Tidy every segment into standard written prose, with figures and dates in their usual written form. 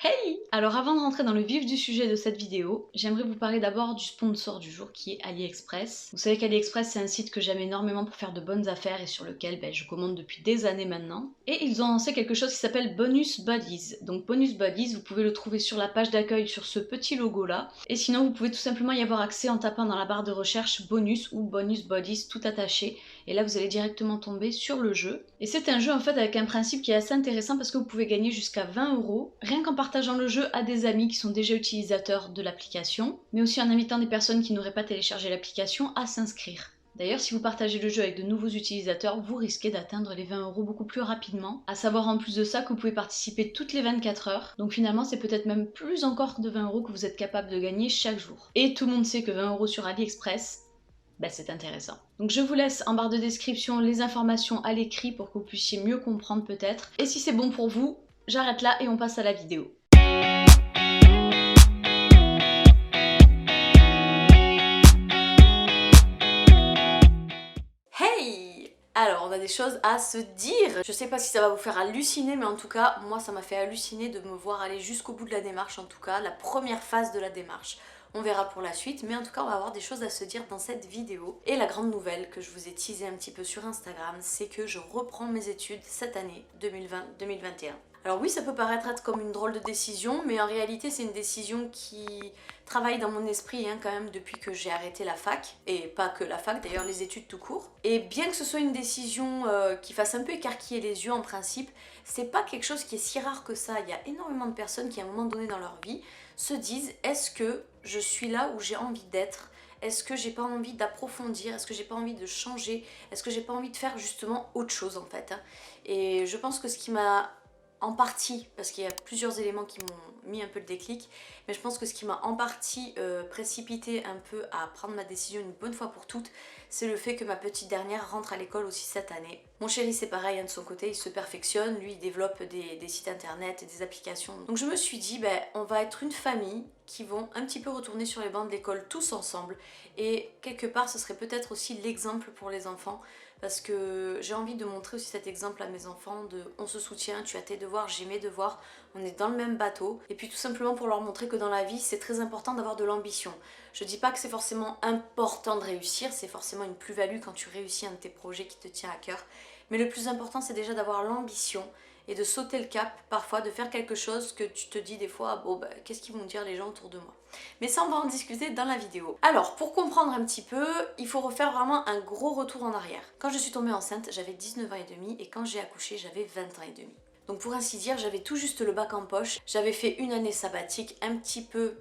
Hey! Alors avant de rentrer dans le vif du sujet de cette vidéo, j'aimerais vous parler d'abord du sponsor du jour qui est AliExpress. Vous savez qu'AliExpress c'est un site que j'aime énormément pour faire de bonnes affaires et sur lequel je commande depuis des années maintenant. Et ils ont lancé quelque chose qui s'appelle Bonus Buddies. Donc Bonus Buddies, vous pouvez le trouver sur la page d'accueil sur ce petit logo là. Et sinon vous pouvez tout simplement y avoir accès en tapant dans la barre de recherche Bonus ou Bonus Buddies tout attaché. Et là vous allez directement tomber sur le jeu. Et c'est un jeu en fait avec un principe qui est assez intéressant parce que vous pouvez gagner jusqu'à 20 € rien qu'en partageant le jeu à des amis qui sont déjà utilisateurs de l'application, mais aussi en invitant des personnes qui n'auraient pas téléchargé l'application à s'inscrire. D'ailleurs, si vous partagez le jeu avec de nouveaux utilisateurs, vous risquez d'atteindre les 20 € beaucoup plus rapidement. À savoir en plus de ça que vous pouvez participer toutes les 24 heures. Donc finalement, c'est peut-être même plus encore de 20 € que vous êtes capable de gagner chaque jour. Et tout le monde sait que 20 € sur AliExpress, c'est intéressant. Donc je vous laisse en barre de description les informations à l'écrit pour que vous puissiez mieux comprendre peut-être. Et si c'est bon pour vous, j'arrête là et on passe à la vidéo. Hey! Alors, on a des choses à se dire. Je sais pas si ça va vous faire halluciner, mais en tout cas, moi ça m'a fait halluciner de me voir aller jusqu'au bout de la démarche, en tout cas, la première phase de la démarche. On verra pour la suite, mais en tout cas on va avoir des choses à se dire dans cette vidéo. Et la grande nouvelle que je vous ai teasée un petit peu sur Instagram, c'est que je reprends mes études cette année 2020-2021. Alors oui, ça peut paraître être comme une drôle de décision, mais en réalité c'est une décision qui travaille dans mon esprit quand même depuis que j'ai arrêté la fac, et pas que la fac d'ailleurs, les études tout court. Et bien que ce soit une décision qui fasse un peu écarquiller les yeux en principe, c'est pas quelque chose qui est si rare que ça. Il y a énormément de personnes qui à un moment donné dans leur vie se disent est-ce que je suis là où j'ai envie d'être? Est-ce que j'ai pas envie d'approfondir? Est-ce que j'ai pas envie de changer? Est-ce que j'ai pas envie de faire justement autre chose en fait? Et je pense que ce qui m'a en partie, parce qu'il y a plusieurs éléments qui m'ont mis un peu le déclic, mais je pense que ce qui m'a en partie précipité un peu à prendre ma décision une bonne fois pour toutes, c'est le fait que ma petite dernière rentre à l'école aussi cette année. Mon chéri c'est pareil, de son côté il se perfectionne, lui il développe des sites internet et des applications. Donc je me suis dit, on va être une famille qui vont un petit peu retourner sur les bancs de l'école tous ensemble, et quelque part ce serait peut-être aussi l'exemple pour les enfants, parce que j'ai envie de montrer aussi cet exemple à mes enfants de on se soutient, tu as tes devoirs, j'ai mes devoirs, on est dans le même bateau, et puis tout simplement pour leur montrer que dans la vie c'est très important d'avoir de l'ambition. Je dis pas que c'est forcément important de réussir, c'est forcément une plus-value quand tu réussis un de tes projets qui te tient à cœur, mais le plus important c'est déjà d'avoir l'ambition et de sauter le cap, parfois de faire quelque chose que tu te dis des fois, qu'est-ce qu'ils vont dire les gens autour de moi? Mais ça on va en discuter dans la vidéo. Alors pour comprendre un petit peu, il faut refaire vraiment un gros retour en arrière. Quand je suis tombée enceinte, j'avais 19 ans et demi, et quand j'ai accouché, j'avais 20 ans et demi. Donc pour ainsi dire, j'avais tout juste le bac en poche, j'avais fait une année sabbatique un petit peu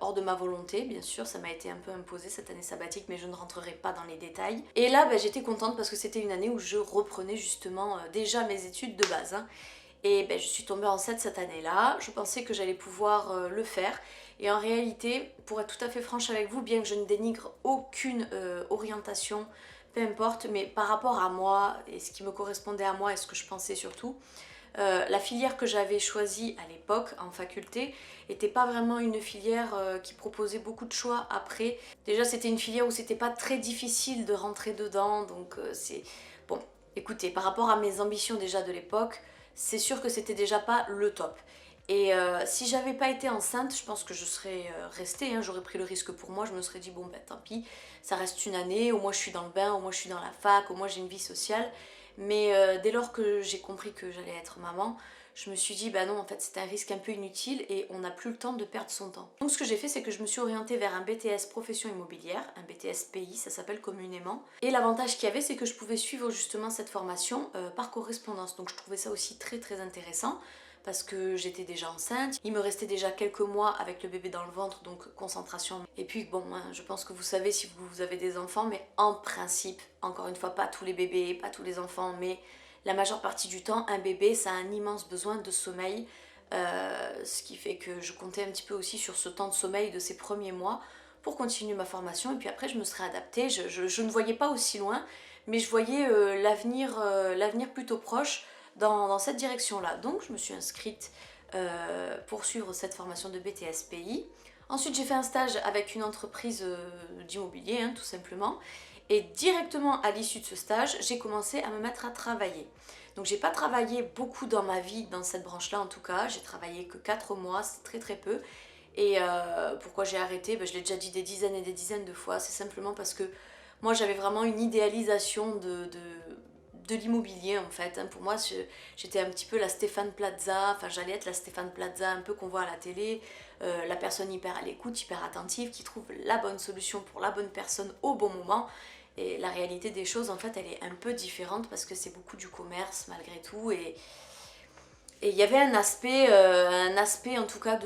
hors de ma volonté, bien sûr, ça m'a été un peu imposé cette année sabbatique, mais je ne rentrerai pas dans les détails. Et là, j'étais contente parce que c'était une année où je reprenais justement déjà mes études de base. Et je suis tombée enceinte cette année-là, je pensais que j'allais pouvoir le faire. Et en réalité, pour être tout à fait franche avec vous, bien que je ne dénigre aucune orientation, peu importe, mais par rapport à moi, et ce qui me correspondait à moi et ce que je pensais surtout, la filière que j'avais choisie à l'époque en faculté était pas vraiment une filière qui proposait beaucoup de choix après. Déjà c'était une filière où c'était pas très difficile de rentrer dedans, donc c'est... Bon, écoutez, par rapport à mes ambitions déjà de l'époque, c'est sûr que c'était déjà pas le top. Et si j'avais pas été enceinte, je pense que je serais restée, j'aurais pris le risque pour moi, je me serais dit bon tant pis, ça reste une année, au moins je suis dans le bain, au moins je suis dans la fac, au moins j'ai une vie sociale. Mais dès lors que j'ai compris que j'allais être maman, je me suis dit non, en fait c'est un risque un peu inutile et on n'a plus le temps de perdre son temps. Donc ce que j'ai fait, c'est que je me suis orientée vers un BTS profession immobilière, un BTS PI ça s'appelle communément. Et l'avantage qu'il y avait, c'est que je pouvais suivre justement cette formation par correspondance. Donc je trouvais ça aussi très très intéressant, parce que j'étais déjà enceinte, il me restait déjà quelques mois avec le bébé dans le ventre, donc concentration. Et puis je pense que vous savez si vous avez des enfants, mais en principe, encore une fois, pas tous les bébés, pas tous les enfants, mais la majeure partie du temps, un bébé, ça a un immense besoin de sommeil, ce qui fait que je comptais un petit peu aussi sur ce temps de sommeil de ces premiers mois pour continuer ma formation, et puis après je me serais adaptée. Je ne voyais pas aussi loin, mais je voyais l'avenir plutôt proche, dans cette direction-là. Donc je me suis inscrite pour suivre cette formation de BTS PI. Ensuite j'ai fait un stage avec une entreprise d'immobilier, tout simplement. Et directement à l'issue de ce stage, j'ai commencé à me mettre à travailler. Donc j'ai pas travaillé beaucoup dans ma vie dans cette branche-là en tout cas, j'ai travaillé que 4 mois, c'est très très peu. Et pourquoi j'ai arrêté, je l'ai déjà dit des dizaines et des dizaines de fois, c'est simplement parce que moi j'avais vraiment une idéalisation de l'immobilier en fait. Pour moi j'étais un petit peu la Stéphane Plaza, enfin j'allais être la Stéphane Plaza un peu qu'on voit à la télé, la personne hyper à l'écoute, hyper attentive, qui trouve la bonne solution pour la bonne personne au bon moment. Et la réalité des choses en fait elle est un peu différente parce que c'est beaucoup du commerce malgré tout et il y avait un aspect en tout cas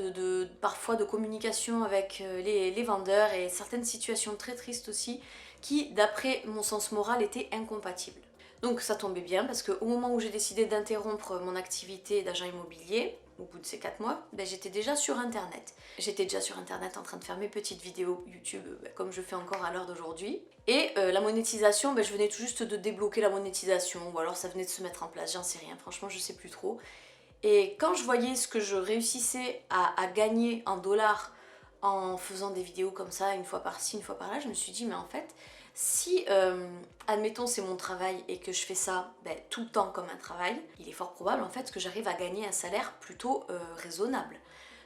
parfois de communication avec les vendeurs et certaines situations très tristes aussi qui, d'après mon sens moral, étaient incompatibles. Donc ça tombait bien parce qu'au moment où j'ai décidé d'interrompre mon activité d'agent immobilier, au bout de ces 4 mois, j'étais déjà sur internet. J'étais déjà sur internet en train de faire mes petites vidéos YouTube comme je fais encore à l'heure d'aujourd'hui. Et la monétisation, je venais tout juste de débloquer la monétisation ou alors ça venait de se mettre en place, j'en sais rien, franchement je sais plus trop. Et quand je voyais ce que je réussissais à gagner en dollars en faisant des vidéos comme ça, une fois par-ci, une fois par-là, je me suis dit, mais en fait, si, admettons, c'est mon travail et que je fais ça tout le temps comme un travail, il est fort probable en fait que j'arrive à gagner un salaire plutôt raisonnable.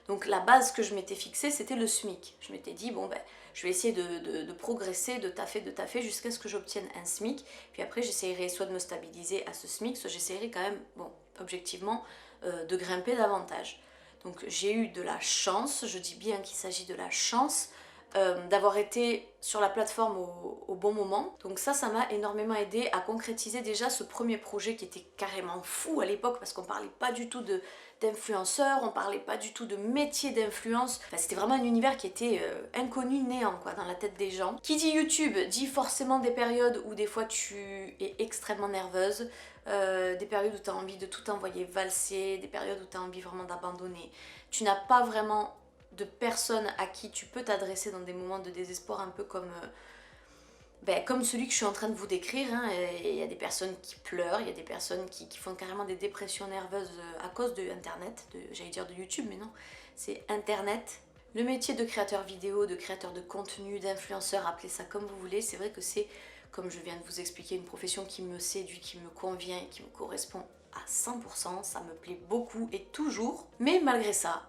Donc la base que je m'étais fixée, c'était le SMIC. Je m'étais dit, je vais essayer de progresser, de taffer jusqu'à ce que j'obtienne un SMIC. Puis après, j'essayerai soit de me stabiliser à ce SMIC, soit j'essayerai quand même, objectivement, de grimper davantage. Donc j'ai eu de la chance, je dis bien qu'il s'agit de la chance, d'avoir été sur la plateforme au bon moment. Donc ça m'a énormément aidé à concrétiser déjà ce premier projet qui était carrément fou à l'époque parce qu'on parlait pas du tout d'influenceurs, on parlait pas du tout de métier d'influence. Enfin, c'était vraiment un univers qui était inconnu, néant quoi, dans la tête des gens. Qui dit YouTube dit forcément des périodes où des fois tu es extrêmement nerveuse, des périodes où tu as envie de tout envoyer valser, des périodes où tu as envie vraiment d'abandonner. Tu n'as pas vraiment de personnes à qui tu peux t'adresser dans des moments de désespoir un peu comme celui que je suis en train de vous décrire. Il y a des personnes qui pleurent, il y a des personnes qui font carrément des dépressions nerveuses à cause de Internet, j'allais dire de YouTube, mais non, c'est Internet. Le métier de créateur vidéo, de créateur de contenu, d'influenceur, appelez ça comme vous voulez, c'est vrai que c'est, comme je viens de vous expliquer, une profession qui me séduit, qui me convient et qui me correspond à 100%, ça me plaît beaucoup et toujours. Mais malgré ça,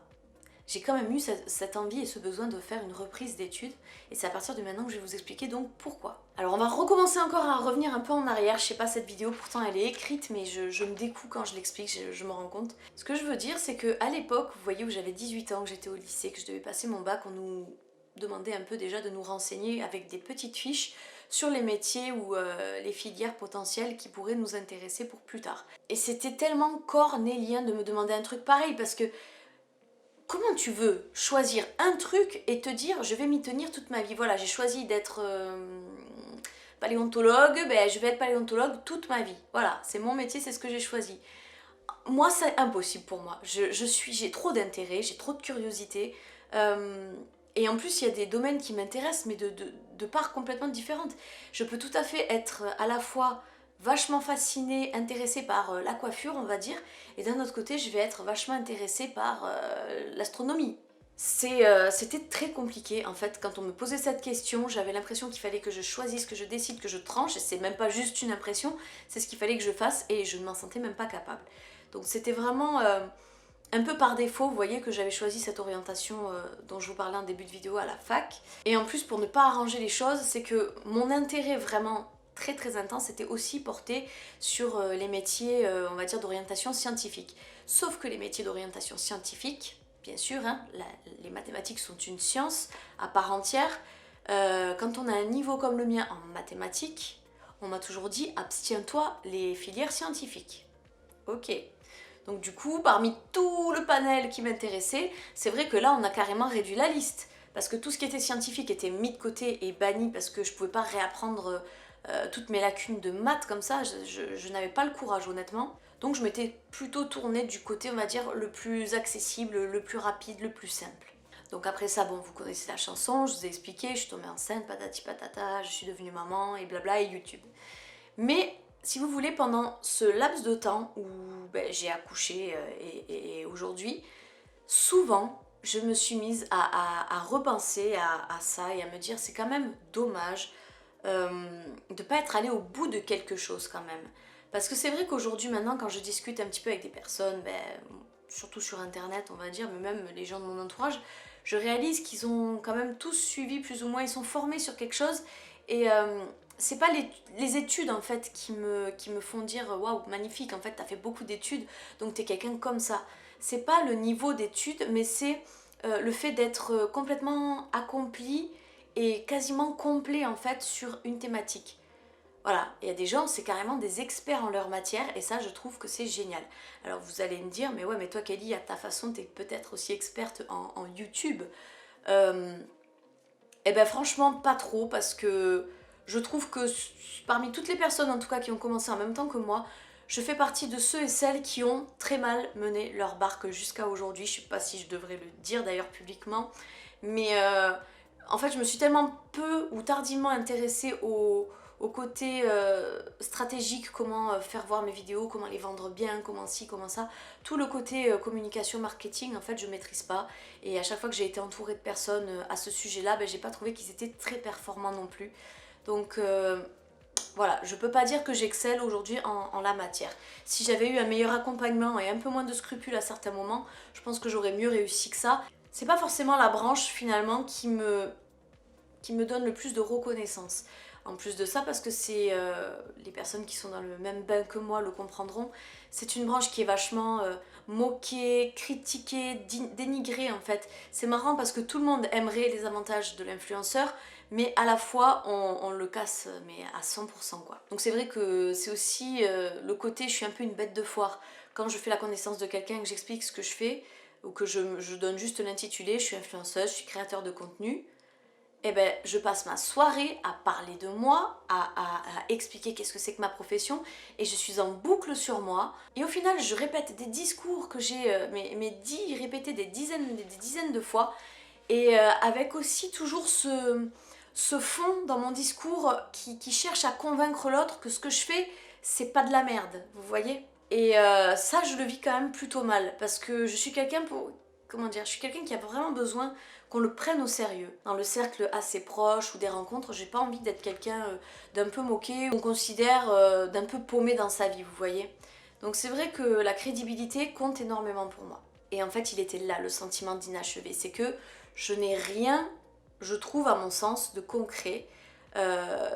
j'ai quand même eu cette envie et ce besoin de faire une reprise d'études et c'est à partir de maintenant que je vais vous expliquer donc pourquoi. Alors on va recommencer encore à revenir un peu en arrière, je sais pas cette vidéo pourtant elle est écrite mais je me découle quand je l'explique, je me rends compte. Ce que je veux dire c'est que à l'époque, vous voyez où j'avais 18 ans, que j'étais au lycée, que je devais passer mon bac, on nous demandait un peu déjà de nous renseigner avec des petites fiches sur les métiers ou les filières potentielles qui pourraient nous intéresser pour plus tard. Et c'était tellement cornélien de me demander un truc pareil parce que comment tu veux choisir un truc et te dire je vais m'y tenir toute ma vie? Voilà, j'ai choisi d'être paléontologue, je vais être paléontologue toute ma vie. Voilà, c'est mon métier, c'est ce que j'ai choisi. Moi, c'est impossible pour moi. J'ai trop d'intérêt, j'ai trop de curiosité. Et en plus, il y a des domaines qui m'intéressent, mais de parts complètement différentes. Je peux tout à fait être à la fois vachement fascinée, intéressée par la coiffure, on va dire, et d'un autre côté, je vais être vachement intéressée par l'astronomie. C'était très compliqué en fait, quand on me posait cette question, j'avais l'impression qu'il fallait que je choisisse, que je décide, que je tranche, et c'est même pas juste une impression, c'est ce qu'il fallait que je fasse, et je ne m'en sentais même pas capable. Donc c'était vraiment un peu par défaut, vous voyez que j'avais choisi cette orientation dont je vous parlais en début de vidéo à la fac. Et en plus, pour ne pas arranger les choses, c'est que mon intérêt vraiment très très intense était aussi porté sur les métiers, on va dire, d'orientation scientifique. Sauf que les métiers d'orientation scientifique, bien sûr, les mathématiques sont une science à part entière. Quand on a un niveau comme le mien en mathématiques, on m'a toujours dit abstiens-toi les filières scientifiques. Ok. Donc du coup, parmi tout le panel qui m'intéressait, c'est vrai que là on a carrément réduit la liste. Parce que tout ce qui était scientifique était mis de côté et banni parce que je pouvais pas réapprendre toutes mes lacunes de maths comme ça, je n'avais pas le courage honnêtement. Donc je m'étais plutôt tournée du côté, on va dire, le plus accessible, le plus rapide, le plus simple. Donc après ça, bon, vous connaissez la chanson, je vous ai expliqué, je suis tombée enceinte, patati patata, je suis devenue maman et blabla et YouTube. Mais si vous voulez, pendant ce laps de temps où j'ai accouché et aujourd'hui, souvent je me suis mise à repenser à ça et à me dire c'est quand même dommage de pas être allé au bout de quelque chose quand même. Parce que c'est vrai qu'aujourd'hui maintenant quand je discute un petit peu avec des personnes, surtout sur internet on va dire, mais même les gens de mon entourage, je réalise qu'ils ont quand même tous suivi plus ou moins, ils sont formés sur quelque chose et c'est pas les études en fait qui me font dire waouh magnifique en fait t'as fait beaucoup d'études donc t'es quelqu'un comme ça. C'est pas le niveau d'études mais c'est le fait d'être complètement accompli et quasiment complet en fait sur une thématique. Voilà, il y a des gens, c'est carrément des experts en leur matière et ça je trouve que c'est génial. Alors vous allez me dire, mais ouais mais toi Kelly, à ta façon t'es peut-être aussi experte en YouTube. Euh, et ben franchement pas trop parce que je trouve que parmi toutes les personnes en tout cas qui ont commencé en même temps que moi, je fais partie de ceux et celles qui ont très mal mené leur barque jusqu'à aujourd'hui. Je sais pas si je devrais le dire d'ailleurs publiquement, mais en fait je me suis tellement peu ou tardivement intéressée au côté stratégique, comment faire voir mes vidéos, comment les vendre bien, comment ci, comment ça. Tout le côté communication, marketing, en fait, je maîtrise pas. Et à chaque fois que j'ai été entourée de personnes à ce sujet-là, j'ai pas trouvé qu'ils étaient très performants non plus. Donc voilà, je peux pas dire que j'excelle aujourd'hui en la matière. Si j'avais eu un meilleur accompagnement et un peu moins de scrupules à certains moments, je pense que j'aurais mieux réussi que ça. C'est pas forcément la branche finalement qui me donne le plus de reconnaissance. En plus de ça, parce que c'est les personnes qui sont dans le même bain que moi le comprendront, c'est une branche qui est vachement moquée, critiquée, dénigrée en fait. C'est marrant parce que tout le monde aimerait les avantages de l'influenceur, mais à la fois on le casse mais à 100% quoi. Donc c'est vrai que c'est aussi le côté je suis un peu une bête de foire. Quand je fais la connaissance de quelqu'un et que j'explique ce que je fais, ou que je donne juste l'intitulé, je suis influenceuse, je suis créateur de contenu, eh ben, je passe ma soirée à parler de moi, à expliquer qu'est-ce que c'est que ma profession, et je suis en boucle sur moi. Et au final, je répète des discours que j'ai mais dit, répétés des dizaines de fois, et avec aussi toujours ce fond dans mon discours qui cherche à convaincre l'autre que ce que je fais, c'est pas de la merde, vous voyez? Et ça, je le vis quand même plutôt mal, parce que je suis quelqu'un pour... Comment dire? Je suis quelqu'un qui a vraiment besoin qu'on le prenne au sérieux. Dans le cercle assez proche ou des rencontres, j'ai pas envie d'être quelqu'un d'un peu moqué, ou qu'on considère d'un peu paumé dans sa vie, vous voyez. Donc c'est vrai que la crédibilité compte énormément pour moi. Et en fait, il était là, le sentiment d'inachevé. C'est que je n'ai rien, je trouve à mon sens, de concret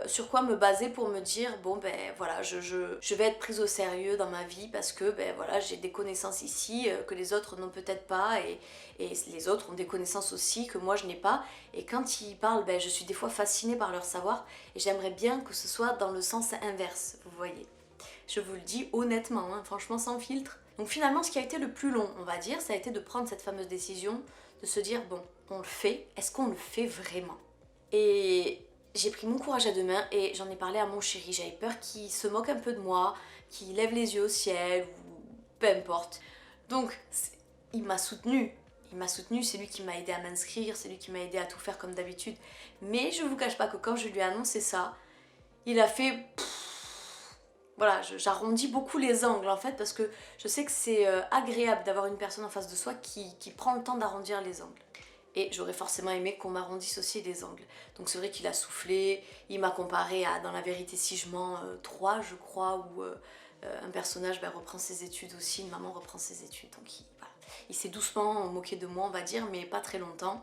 sur quoi me baser pour me dire bon ben voilà je vais être prise au sérieux dans ma vie parce que ben voilà j'ai des connaissances ici que les autres n'ont peut-être pas et les autres ont des connaissances aussi que moi je n'ai pas et quand ils parlent ben je suis des fois fascinée par leur savoir et j'aimerais bien que ce soit dans le sens inverse vous voyez. Je vous le dis honnêtement, hein, franchement sans filtre. Donc finalement ce qui a été le plus long on va dire ça a été de prendre cette fameuse décision de se dire bon on le fait, est-ce qu'on le fait vraiment? Et j'ai pris mon courage à deux mains et j'en ai parlé à mon chéri. J'avais peur qu'il se moque un peu de moi, qu'il lève les yeux au ciel ou peu importe. Donc il m'a soutenue. Il m'a soutenue, c'est lui qui m'a aidé à m'inscrire, c'est lui qui m'a aidé à tout faire comme d'habitude. Mais je vous cache pas que quand je lui ai annoncé ça, il a fait... Voilà, j'arrondis beaucoup les angles en fait parce que je sais que c'est agréable d'avoir une personne en face de soi qui prend le temps d'arrondir les angles. Et j'aurais forcément aimé qu'on m'arrondisse aussi les angles. Donc c'est vrai qu'il a soufflé, il m'a comparé à Dans la vérité si je mens 3 je crois, où un personnage reprend ses études aussi, une maman reprend ses études. Donc voilà. Il s'est doucement moqué de moi on va dire, mais pas très longtemps.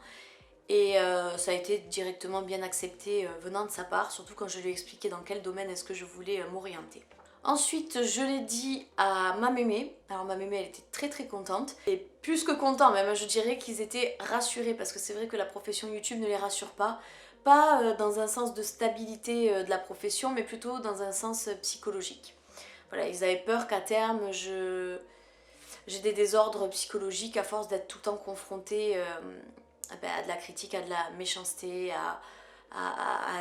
Et ça a été directement bien accepté venant de sa part, surtout quand je lui ai expliqué dans quel domaine est-ce que je voulais m'orienter. Ensuite, je l'ai dit à ma mémé. Alors ma mémé, elle était très très contente. Et plus que content même, je dirais qu'ils étaient rassurés parce que c'est vrai que la profession YouTube ne les rassure pas. Pas dans un sens de stabilité de la profession, mais plutôt dans un sens psychologique. Voilà, ils avaient peur qu'à terme, j'ai des désordres psychologiques à force d'être tout le temps confrontée à de la critique, à de la méchanceté, à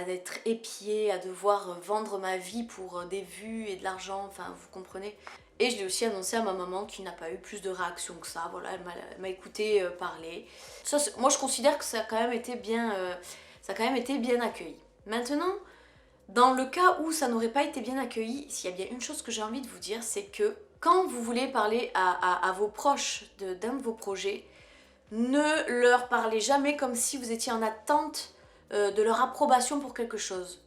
être épiée, à devoir vendre ma vie pour des vues et de l'argent, enfin vous comprenez. Et je l'ai aussi annoncé à ma maman qui n'a pas eu plus de réaction que ça, voilà, elle m'a écouté parler. Ça, moi je considère que ça a quand même été bien, accueilli. Maintenant, dans le cas où ça n'aurait pas été bien accueilli, s'il y a bien une chose que j'ai envie de vous dire, c'est que quand vous voulez parler à vos proches d'un de vos projets, ne leur parlez jamais comme si vous étiez en attente de leur approbation pour quelque chose.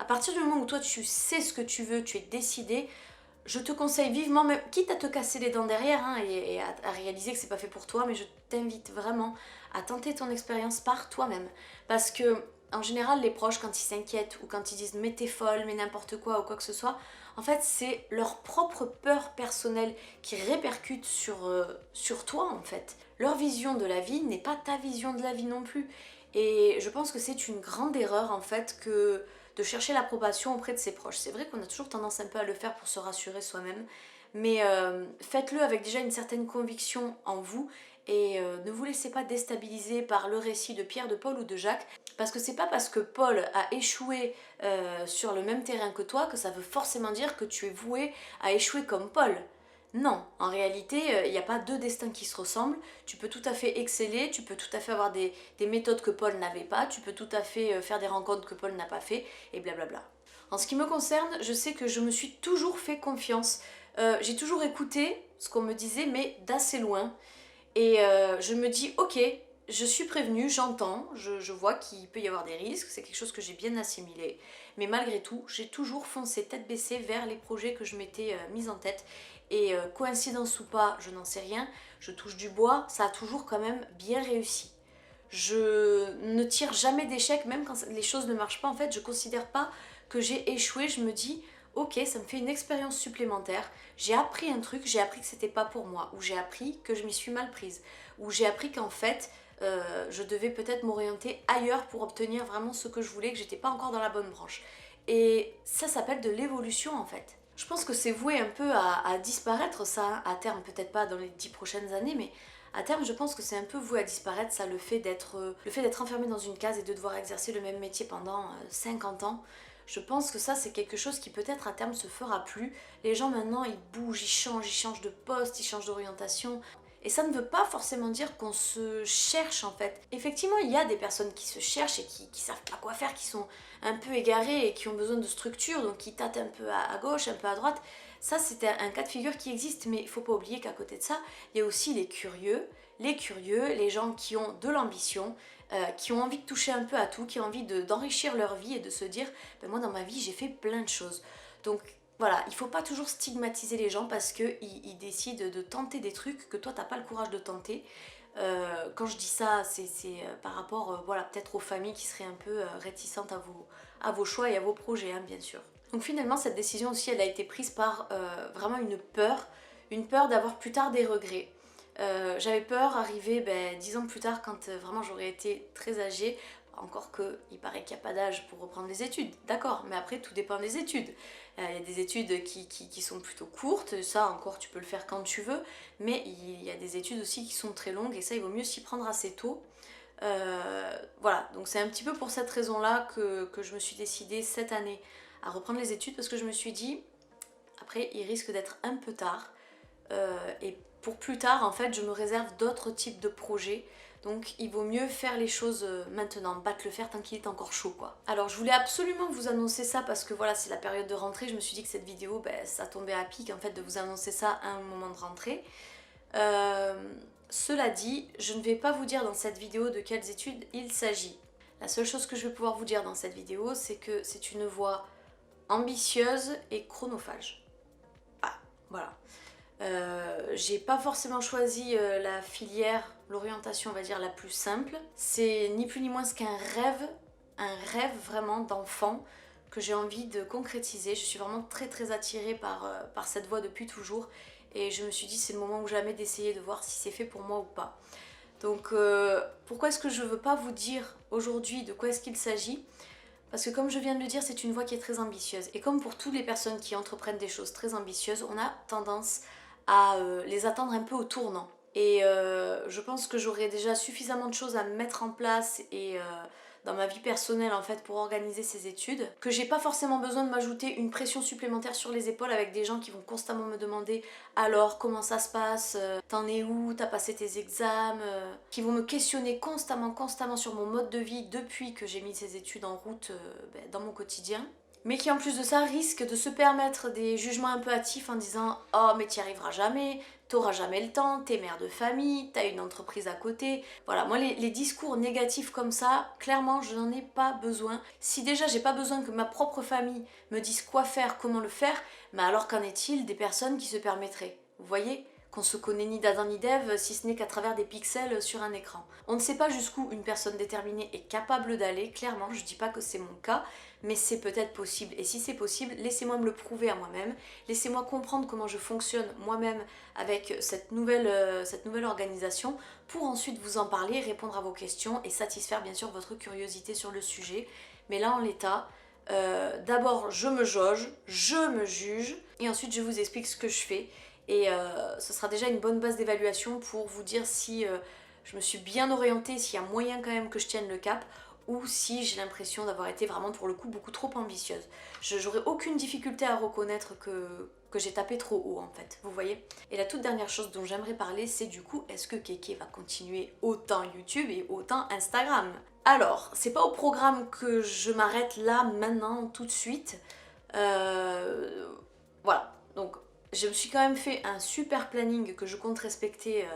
À partir du moment où toi tu sais ce que tu veux, tu es décidé, je te conseille vivement, même quitte à te casser les dents derrière hein, et à réaliser que c'est pas fait pour toi, mais je t'invite vraiment à tenter ton expérience par toi-même. Parce que en général, les proches, quand ils s'inquiètent ou quand ils disent mais t'es folle, mais n'importe quoi ou quoi que ce soit, en fait, c'est leur propre peur personnelle qui répercute sur toi en fait. Leur vision de la vie n'est pas ta vision de la vie non plus. Et je pense que c'est une grande erreur en fait que de chercher l'approbation auprès de ses proches. C'est vrai qu'on a toujours tendance un peu à le faire pour se rassurer soi-même, mais faites-le avec déjà une certaine conviction en vous et ne vous laissez pas déstabiliser par le récit de Pierre, de Paul ou de Jacques, parce que c'est pas parce que Paul a échoué sur le même terrain que toi que ça veut forcément dire que tu es voué à échouer comme Paul. Non, en réalité, il n'y a pas deux destins qui se ressemblent. Tu peux tout à fait exceller, tu peux tout à fait avoir des méthodes que Paul n'avait pas, tu peux tout à fait faire des rencontres que Paul n'a pas fait, et blablabla. En ce qui me concerne, je sais que je me suis toujours fait confiance. J'ai toujours écouté ce qu'on me disait, mais d'assez loin. Et je me dis, ok, je suis prévenue, j'entends, je vois qu'il peut y avoir des risques, c'est quelque chose que j'ai bien assimilé. Mais malgré tout, j'ai toujours foncé tête baissée vers les projets que je m'étais mis en tête. Et coïncidence ou pas, je n'en sais rien, je touche du bois, ça a toujours quand même bien réussi. Je ne tire jamais d'échec, même quand les choses ne marchent pas. En fait, je considère pas que j'ai échoué. Je me dis, ok, ça me fait une expérience supplémentaire. J'ai appris un truc, j'ai appris que c'était pas pour moi, ou j'ai appris que je m'y suis mal prise, ou j'ai appris qu'en fait, je devais peut-être m'orienter ailleurs pour obtenir vraiment ce que je voulais, que j'étais pas encore dans la bonne branche. Et ça s'appelle de l'évolution en fait. Je pense que c'est voué un peu à disparaître ça, à terme, peut-être pas dans les 10 prochaines années, mais à terme, je pense que c'est un peu voué à disparaître, ça, le fait d'être enfermé dans une case et de devoir exercer le même métier pendant 50 ans. Je pense que ça, c'est quelque chose qui peut-être à terme se fera plus. Les gens maintenant, ils bougent, ils changent de poste, ils changent d'orientation. Et ça ne veut pas forcément dire qu'on se cherche en fait. Effectivement, il y a des personnes qui se cherchent et qui savent pas quoi faire, qui sont un peu égarées et qui ont besoin de structure, donc qui tâtent un peu à gauche, un peu à droite. Ça, c'est un cas de figure qui existe, mais il faut pas oublier qu'à côté de ça, il y a aussi les curieux, les gens qui ont de l'ambition, qui ont envie de toucher un peu à tout, qui ont envie d'enrichir leur vie et de se dire, ben moi dans ma vie j'ai fait plein de choses. Donc voilà, il faut pas toujours stigmatiser les gens parce qu'ils décident de tenter des trucs que toi t'as pas le courage de tenter. Quand je dis ça, c'est par rapport voilà, peut-être aux familles qui seraient un peu réticentes à vos choix et à vos projets, hein, bien sûr. Donc finalement, cette décision aussi, elle a été prise par vraiment une peur d'avoir plus tard des regrets. J'avais peur d'arriver 10 ans plus tard quand vraiment j'aurais été très âgée. Encore que, il paraît qu'il n'y a pas d'âge pour reprendre les études, d'accord, mais après tout dépend des études. Il y a des études qui sont plutôt courtes, ça encore tu peux le faire quand tu veux, mais il y a des études aussi qui sont très longues et ça il vaut mieux s'y prendre assez tôt. Voilà, donc c'est un petit peu pour cette raison-là que je me suis décidée cette année à reprendre les études parce que je me suis dit, après il risque d'être un peu tard et pour plus tard en fait je me réserve d'autres types de projets. Donc il vaut mieux faire les choses maintenant, battre le fer tant qu'il est encore chaud quoi. Alors je voulais absolument vous annoncer ça parce que voilà c'est la période de rentrée, je me suis dit que cette vidéo ça tombait à pic en fait de vous annoncer ça à un moment de rentrée. Cela dit, je ne vais pas vous dire dans cette vidéo de quelles études il s'agit. La seule chose que je vais pouvoir vous dire dans cette vidéo c'est que c'est une voie ambitieuse et chronophage. Ah, voilà. J'ai pas forcément choisi la filière, l'orientation on va dire la plus simple. C'est ni plus ni moins qu'un rêve vraiment d'enfant que j'ai envie de concrétiser. Je suis vraiment très attirée par cette voie depuis toujours et je me suis dit c'est le moment ou jamais d'essayer de voir si c'est fait pour moi ou pas. Donc pourquoi est-ce que je veux pas vous dire aujourd'hui de quoi est-ce qu'il s'agit ? Parce que comme je viens de le dire, c'est une voie qui est très ambitieuse. Et comme pour toutes les personnes qui entreprennent des choses très ambitieuses, on a tendance à les attendre un peu au tournant. Et je pense que j'aurai déjà suffisamment de choses à mettre en place et dans ma vie personnelle en fait pour organiser ces études, que j'ai pas forcément besoin de m'ajouter une pression supplémentaire sur les épaules avec des gens qui vont constamment me demander alors comment ça se passe, t'en es où, t'as passé tes examens, qui vont me questionner constamment sur mon mode de vie depuis que j'ai mis ces études en route dans mon quotidien. mais qui en plus de ça risque de se permettre des jugements un peu hâtifs en disant « Oh mais t'y arriveras jamais, t'auras jamais le temps, t'es mère de famille, t'as une entreprise à côté ». Voilà, moi les discours négatifs comme ça, clairement je n'en ai pas besoin. Si déjà j'ai pas besoin que ma propre famille me dise quoi faire, comment le faire, mais alors qu'en est-il des personnes qui se permettraient? Vous voyez, qu'on se connaît ni d'Adam ni d'Ève si ce n'est qu'à travers des pixels sur un écran. On ne sait pas jusqu'où une personne déterminée est capable d'aller, clairement, je dis pas que c'est mon cas, mais c'est peut-être possible. Et si c'est possible, laissez-moi me le prouver à moi-même, laissez-moi comprendre comment je fonctionne moi-même avec cette nouvelle organisation pour ensuite vous en parler, répondre à vos questions et satisfaire bien sûr votre curiosité sur le sujet. Mais là en l'état, d'abord je me jauge, je me juge et ensuite je vous explique ce que je fais. Et ce sera déjà une bonne base d'évaluation pour vous dire si je me suis bien orientée, s'il y a moyen quand même que je tienne le cap, ou si j'ai l'impression d'avoir été vraiment pour le coup beaucoup trop ambitieuse. J'aurais aucune difficulté à reconnaître que j'ai tapé trop haut en fait, vous voyez. Et la toute dernière chose dont j'aimerais parler, c'est du coup, est-ce que Kéké va continuer autant YouTube et autant Instagram? Alors, c'est pas au programme que je m'arrête là, maintenant, tout de suite. Voilà, donc je me suis quand même fait un super planning que je compte respecter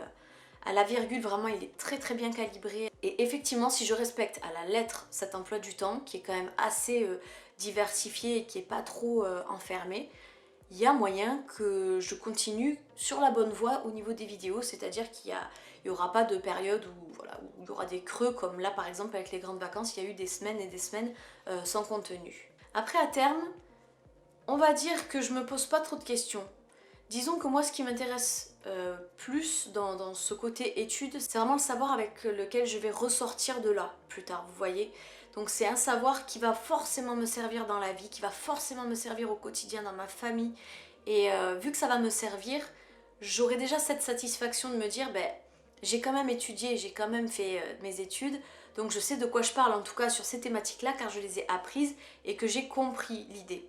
à la virgule, vraiment il est très très bien calibré. Et effectivement, si je respecte à la lettre cet emploi du temps, qui est quand même assez diversifié et qui n'est pas trop enfermé, il y a moyen que je continue sur la bonne voie au niveau des vidéos, c'est-à-dire qu'il n'y aura pas de période où, voilà, où il y aura des creux, comme là par exemple avec les grandes vacances, il y a eu des semaines et des semaines sans contenu. Après à terme, on va dire que je me pose pas trop de questions. Disons que moi ce qui m'intéresse plus dans ce côté études, c'est vraiment le savoir avec lequel je vais ressortir de là plus tard, vous voyez. Donc c'est un savoir qui va forcément me servir dans la vie, qui va forcément me servir au quotidien dans ma famille. Et vu que ça va me servir, j'aurai déjà cette satisfaction de me dire, ben j'ai quand même étudié, j'ai quand même fait mes études, donc je sais de quoi je parle en tout cas sur ces thématiques-là car je les ai apprises et que j'ai compris l'idée.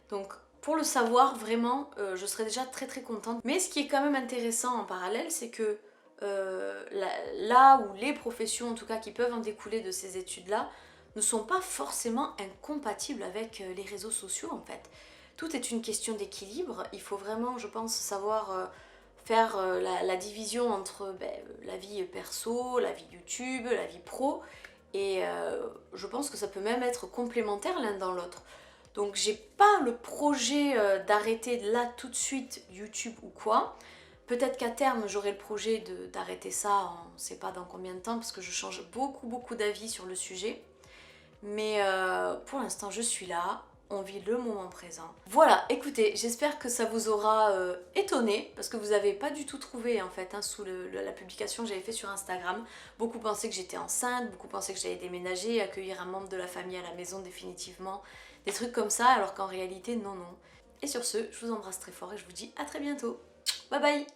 Donc pour le savoir, vraiment, je serais déjà très très contente. Mais ce qui est quand même intéressant en parallèle, c'est que là où les professions, en tout cas, qui peuvent en découler de ces études-là, ne sont pas forcément incompatibles avec les réseaux sociaux, en fait. Tout est une question d'équilibre. Il faut vraiment, je pense, savoir faire la division entre la vie perso, la vie YouTube, la vie pro. Et je pense que ça peut même être complémentaire l'un dans l'autre. Donc j'ai pas le projet d'arrêter là tout de suite YouTube ou quoi. Peut-être qu'à terme j'aurai le projet d'arrêter ça, on ne sait pas dans combien de temps parce que je change beaucoup d'avis sur le sujet. Mais pour l'instant je suis là, on vit le moment présent. Voilà, écoutez, j'espère que ça vous aura étonné parce que vous n'avez pas du tout trouvé en fait sous la publication que j'avais fait sur Instagram. Beaucoup pensaient que j'étais enceinte, beaucoup pensaient que j'allais déménager, accueillir un membre de la famille à la maison définitivement. Des trucs comme ça, alors qu'en réalité, non. Et sur ce, je vous embrasse très fort et je vous dis à très bientôt. Bye bye!